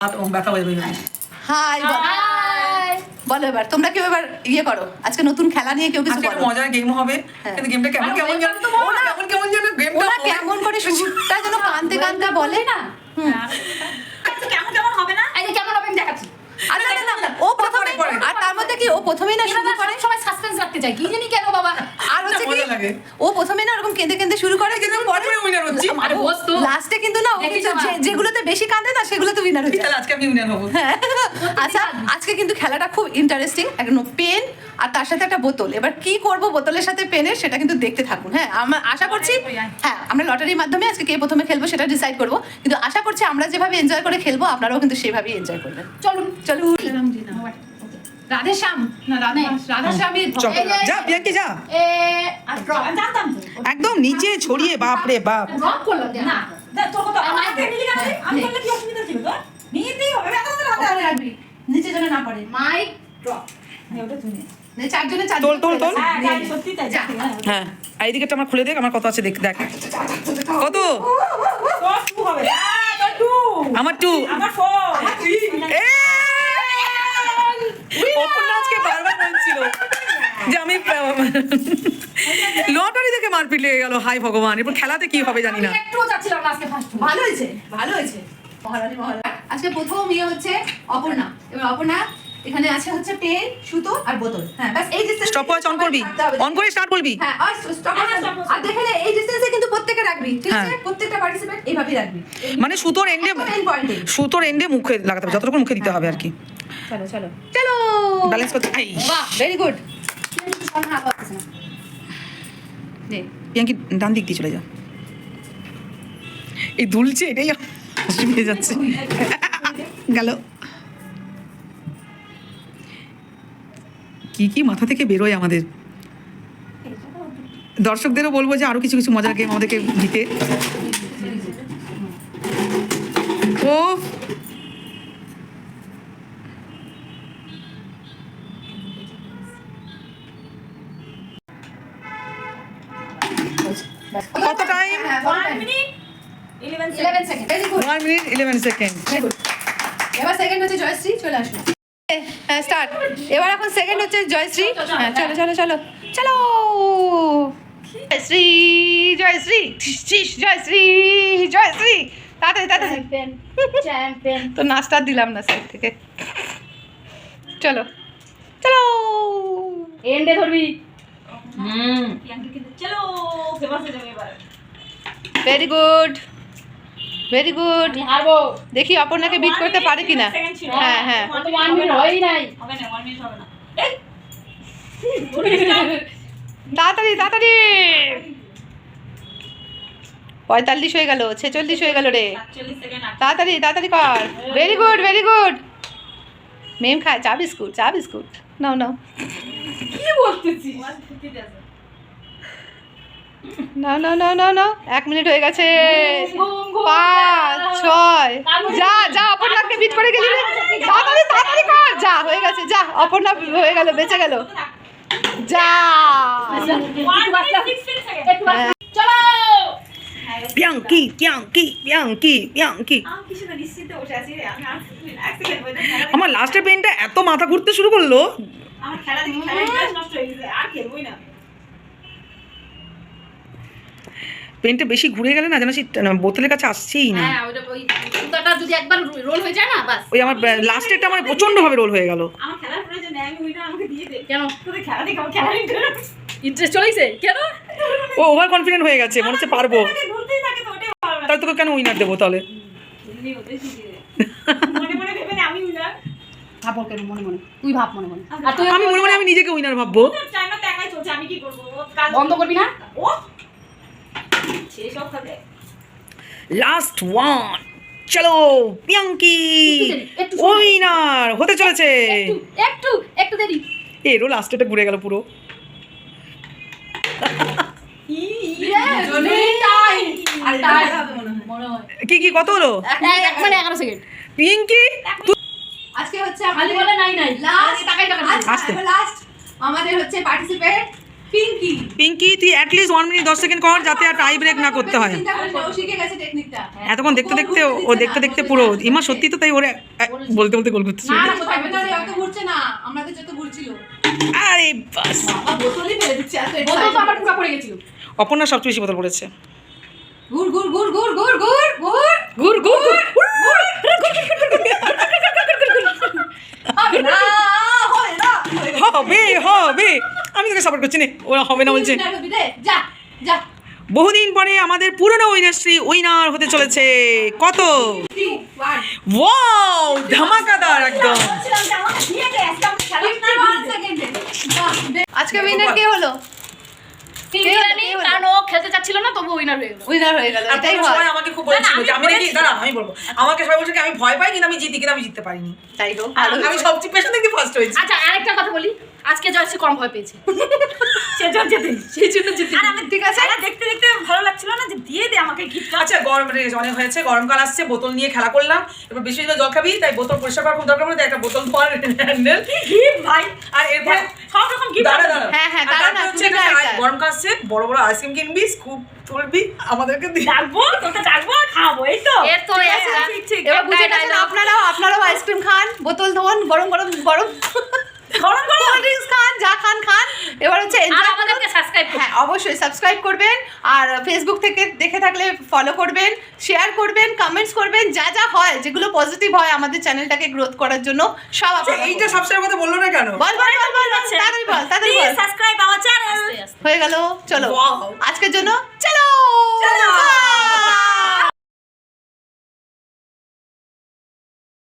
ব্যথা হয়ে যাবে। হাই বলো এবার তোমরা কেউ এবার ইয়ে করো, আজকে নতুন খেলা নিয়ে কেউ কিছু আজকে বলো। একটা মজার গেম হবে, কিন্তু গেমটা কেমন কেমন যেন কেমন যেন গেমটা ওরা কেমন করে সুরটা যেন কানতে কানতে বলে না। কেমন কেমন হবে না, এই যে কেমন হবে আমি দেখাচ্ছি। আরে না না ও প্রথমে, আর তার মধ্যে কি ও প্রথমেই না শুরু করে, সবাই সাসপেন্স রাখতে চাই কি জানি কেন বাবা। আর হচ্ছে কি মজা লাগে। ও প্রথমে না এরকম কেঁদে কেঁদে শুরু করে, কিন্তু পরে উইনার হচ্ছি। আরে বস তো লাস্টে কিন্তু না ও কিন্তু যেগুলোতে বেশি কাঁদে না সেগুলোতে উইনার হচ্ছে। তাহলে আজকে আমি উইনার হবো। আচ্ছা আজকে কিন্তু খেলাটা খুব ইন্টারেস্টিং, একটা পেন আর তার সাথে একটা বোতল। এবার কি করব বোতলের সাথে পেনের সেটা কিন্তু দেখতে থাকুন। হ্যাঁ আমরা আশা করছি, হ্যাঁ আমরা লটারির মাধ্যমে আজকে কে প্রথমে খেলবো সেটা ডিসাইড করব, কিন্তু আশা করছি আমরা যেভাবে এনজয় করে খেলবো আপনারাও কিন্তু সেভাবেই এনজয় করবেন। চলুন চলুন রাধেশ্যাম না রাধাস্বামীর যা পিয়াঙ্কি যা, জানতাম তো একদম নিচে ছড়িয়ে, বাপ রে বাপ। রক করলাম না না তোর কথা আমাকে নিয়ে গেছে আমি বললে কি অসুবিধা ছিল তো নিতেই হবে এত তোর হাতে ওখানে রাখবি, নিচে যেন না পড়ে। মাইক ড্রপ হ্যাঁ ওটা শুনে চারজনে তোল, তোল, তোল। হ্যাঁ তাই সত্যি তাই যা হ্যাঁ আর এইদিকেটা আমার খুলে দেখ, আমার কত আছে দেখ দেখ। কত? তোর টু হবে হ্যাঁ তোর টু আমার টু। আমার ফোর অপর্ণা আজকে বারবার বলছিল যে আমি লটারি থেকে মারপিট লেগে গেল। হাই ভগবান, এরপর খেলাতে কি হবে জানি না। একটু চাচ্ছিলাম আজকে ফার্স্ট ভালো হয়েছে, ভালো হয়েছে। মহারানী মহারাজ আজকে প্রথম ইয়ে হচ্ছে অপর্ণা। এবার অপর্ণা এখানে আছে হচ্ছে পেন, সুতো আর বোতল। হ্যাঁ বাস এই ডিসটেন্স। স্টপওয়াচ অন করবি, অন করে স্টার্ট বলবি। হ্যাঁ আর স্টপওয়াচ আর দেখে নে এই ডিসটেন্সে কিন্তু প্রত্যেকটা রাখবি, ঠিক আছে? হ্যাঁ। প্রত্যেকটা পার্টিসিপেট এইভাবেই রাখবি, মানে সুতোর এন্ডে, মেইন পয়েন্টে। সুতোর এন্ডে মুখে লাগাতে হবে, যতটুকু মুখে দিতে হবে আর কি। চলো চলো চলো ব্যালেন্স করতে। এই বাহ ভেরি গুড। পিয়াঙ্কি ডান দিক দিয়ে চলে যা। এই দুলছে, এটাই অসুবিধা যাচ্ছে। গেল কি কি মাথা থেকে বেরোয় আমাদের। দর্শকদেরও বলবো যে আরো কিছু কিছু মজার গেম আমাদেরকে দিতে। ও কত time? 1 minute 11 11 second very good 1 minute 11 second. Very good. এবার সেকেন্ড হচ্ছে জয়শ্রী, চলে আসো। হ্যাঁ স্টার্ট। এবার এখন সেকেন্ড হচ্ছে জয়শ্রী। হ্যাঁ চলো চলো চলো চলো জয়শ্রী জয়শ্রী জয়শ্রী জয়শ্রী তাড়াতাড়ি তাড়াতাড়ি। চ্যাম্পিয়ন তো নাস্তা দিলাম না সাইড থেকে। চলো চলো এন্ডে ধরবি পিয়াঙ্কি কিন্তু চলো ফেমাস হয়ে যাবে এবার ভেরি গুড ভেরি গুড। আমি হারবো দেখি অপর্ণাকে বিট করতে পারে কিনা। হ্যাঁ হ্যাঁ কত 1 মিনিট হয়ই নাই হবে না 1 মিনিট হবে না তাড়াতাড়ি তাড়াতাড়ি। 45 হয়ে গেল, 46 হয়ে গেল রে। 40 সেকেন্ড তাড়াতাড়ি তাড়াতাড়ি কর। Very good very good. Ma'am খায় চা বিস্কুট, চা বিস্কুট নাও নাও কি বলতেছিস 150 আছে নাও নাও নাও নাও নাও। 1 মিনিট হয়ে গেছে। 5 6 যা যা অপর্ণাকে বিট করে গেলি রে। তাড়াতাড়ি তাড়াতাড়ি কর। যা হয়ে গেছে, যা অপর্ণা হয়ে গেল, বেঁচে গেল। যা 116 সেকেন্ড হ্যাঁ। চলো পিয়াঙ্কি পিয়াঙ্কি পিয়াঙ্কি পিয়াঙ্কি। আমি কিছু না নিশ্চিন্তে বসে আছি আমি আর 1 সেকেন্ড বলতে আমার লাস্টের পেনটা এত মাথা ঘুরতে শুরু করলো। আমার খেলা দেখি খেলা ইন্টারেস্ট নষ্ট হয়ে গেছে আর খেলবই না পেনটা বেশি ঘুরে গেলে না যেন সেই বোতলের কাছে আসছেই না। হ্যাঁ ওটা ওই সুতাটা যদি একবার রোল হয়ে যায় না বাস। ওই আমার লাস্টেরটা আমার প্রচন্ড ভাবে রোল হয়ে গেল। আমার খেলার প্রয়োজন নেই আমি উইনার আমাকে দিয়ে দে কেন তোদের খেলা দেখে আমার খেলার ইন্টারেস্ট ইন্টারেস্ট চলেইছে কেন ও ওভার কনফিডেন্ট হয়ে গেছে, মনে হচ্ছে পারবো। ঘুরতেই থাকে তো ওটাই ভালো লাগে তাহলে তোকে কেন উইনার দেবো তাহলে? এমনি ওদের শিখিয়ে মনে মনে ভেবে না আমি উইনার ভাবো কেন মনে মনে তুই ভাব মনে মনে আর তুই আমি মনে মনে আমি নিজেকে উইনার ভাববো। টাইমটা তো একাই চলছে আমি কি করবো ও কাজ বন্ধ করবি না ও শেষ সব খাবে লাস্ট ওয়ান চলো পিয়াঙ্কি একটু উইনার হতে চলেছে। একটু একটু একটু দেরি এরও লাস্টেটা ঘুরে গেল পুরো। আর তাই হবে মনে হয়। মনে হয় কি কি কত হলো? মানে 11 সেকেন্ড পিঙ্কি আজকে হচ্ছে খালি বলে নাই নাই লাস্ট টাকাই টাকা আসতে। লাস্ট আমাদের হচ্ছে পার্টিসিপেট পিঙ্কি পিঙ্কি তুই অ্যাটলিস্ট 1 মিনিট 10 সেকেন্ড কর যাতে আর টাই ব্রেক না করতে হয়। চিন্তা করিস না, ও শিখে গেছে টেকনিকটা। এতক্ষণ দেখতে দেখতে ও দেখতে দেখতে পুরো ইমা সত্যি তো তাই ওরে বলতে বলতে গোল করতে না না কোথায় না রে, অত ঘুরছে না, আমাদের যত ঘুরছিল। আরে বাস বাবা বোতলই ফেলে দিচ্ছে, এত বোতল তো আমার পুরো পড়ে গেছিল। অপর্ণা সবচেয়ে বেশি বোতল পড়েছে। ঘুর ঘুর ঘুর ঘুর ঘুর ঘুর ঘুর ঘুর ঘুর ঘুর হবে না, হবে না। হবে হবে আমি তোকে সাপোর্ট করছি না, ওরা হবে না বলছে। winner হবি রে, যা যা। বহুদিন পরে আমাদের পুরনো উইনারশ্রী উইনার হতে চলেছে। কত 3 1 ওয়াও ধামাকাদার একদম। বলছিলাম যে আমাকে দিয়ে দে, আজকে আমাকে খেলা না 1 সেকেন্ডে। আজকে উইনার কে হলো? পিঙ্কি রানী, কারণ ও খেলতে চাচ্ছিল না তবু উইনার হয়ে গেল। উইনার হয়ে গেল, এটাই সবাই হয়। আমাকে খুব বলেছিল যে আমি নাকি দাঁড়া আমি বলবো, আমাকে সবাই বলছে কি আমি ভয় পাই কিন্তু আমি জিতি, কিন্তু আমি জিততে পারিনি। তাই হোক, ভালো আমি সবচেয়ে পেছন থেকে ফার্স্ট হয়েছি। আচ্ছা আরেকটা কথা বলি, আজকে জয়শ্রী কম ভয় পেয়েছে। সেজন্য যেতে সেই জন্য জিতে। আর আমি ঠিক আছে, খেলা দেখতে দেখতে ভালো লাগছিল না যে দিয়ে দে আমাকে গিফট। আচ্ছা গরম অনেক হয়েছে, গরমকাল আসছে, বোতল নিয়ে খেলা করলাম, এবার বেশি জল খাবি তাই বোতল পরিষ্কার করা খুব দরকার পড়ে, তাই একটা বোতল ধর হ্যান্ডেল। গিফট ভাই, আর এরপরে সব রকম গিফট। দাঁড়া দাঁড়া হ্যাঁ, হ্যাঁ, আর দাঁড়া তারপরে না, হচ্ছে তুমি এটা, দাঁড়া। গরমকাল আসছে, বড় বড় আইসক্রিম কিনবি, খুব তুলবি আমাদেরকে দিয়ে। ডাকবো তোকে, ডাকবো আর খাবো, এই তো। এর তো ঠিক আছে, এবার বুঝে গেছেন আপনারাও আইসক্রিম খান, বোতল ধোন, গরম গরম গরম গরম গরম কোল্ড ড্রিঙ্কস খান, যা খান খান। এবার হচ্ছে আর এনজয় আমাদেরকে সাবস্ক্রাইব করুন। হ্যাঁ অবশ্যই সাবস্ক্রাইব করবেন, আর ফেসবুক থেকে দেখে থাকলে ফলো করবেন, শেয়ার করবেন, কমেন্টস করবেন, যা যা হয় যেগুলো পজিটিভ হয় আমাদের চ্যানেলটাকে গ্রোথ করার জন্য সব আচ্ছা, আপনারা এইটা সাবস্ক্রাইব কথা বললো না কেন? বল বল বল বল, তাড়াতাড়ি বল, তাড়াতাড়ি please ball. Subscribe our channel. আস্তে আস্তে। হয়ে গেল, চলো Wow. আজকের জন্য